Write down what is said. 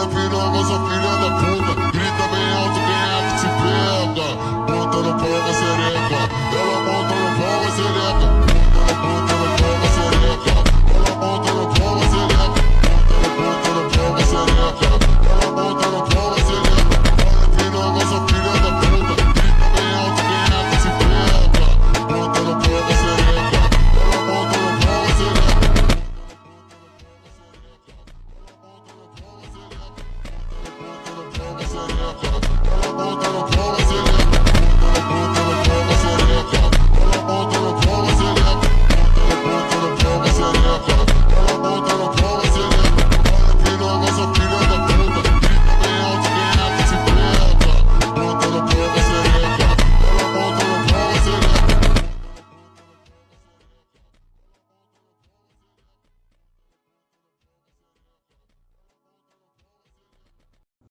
Olha piranha, sua filha da puta. Grita bem alto, quem é que te pega? Monta no pau da xereca. Ela monta no pau da xereca. Monta no pau da xereca. Ela monta no pau da xereca. Monta no pau da xereca. Ela monta no pau da xereca. Olha piranha, sua filha da puta. Grita bem alto, quem é que te pega? Monta no pau da xereca. Ela monta no pau da xereca. Ela monta no pau